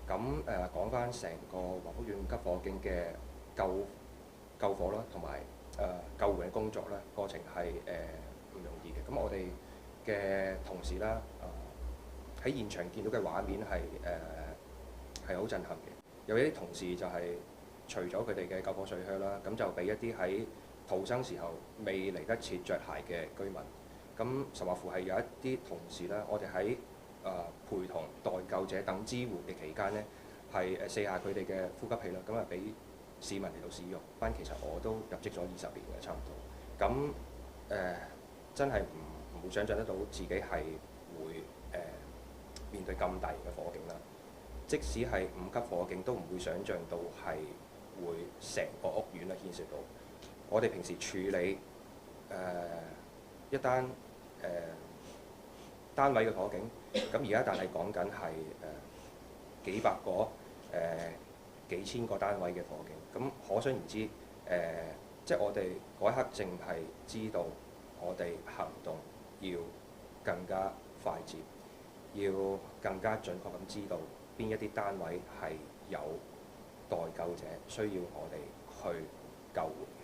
咁講翻成個華福苑急火警嘅救火啦，同埋救援嘅工作咧，過程係唔容易嘅。咁我哋嘅同事啦，喺現場見到嘅畫面係好震撼嘅。有一啲同事就係除咗佢哋嘅救火水靴啦，咁就俾一啲喺逃生時候未嚟得切着鞋嘅居民。咁甚或乎係有一啲同事啦，我哋喺陪同待救者等支援嘅期間呢，係卸下佢哋嘅呼吸器啦，咁啊俾市民嚟到使用。其實我都入職咗20年嘅差唔多，咁真係唔會想像得到自己係會面對咁大型嘅火警啦。即使係5級火警，都唔會想像到係會成個屋苑牽涉到。我哋平時處理一單單位嘅火警，咁而家但係講緊係幾百個幾千個單位嘅火警，咁可想而知即係我哋嗰一刻淨係知道我哋行動要更加快捷，要更加準確咁知道邊一啲單位係有待救者需要我哋去救援。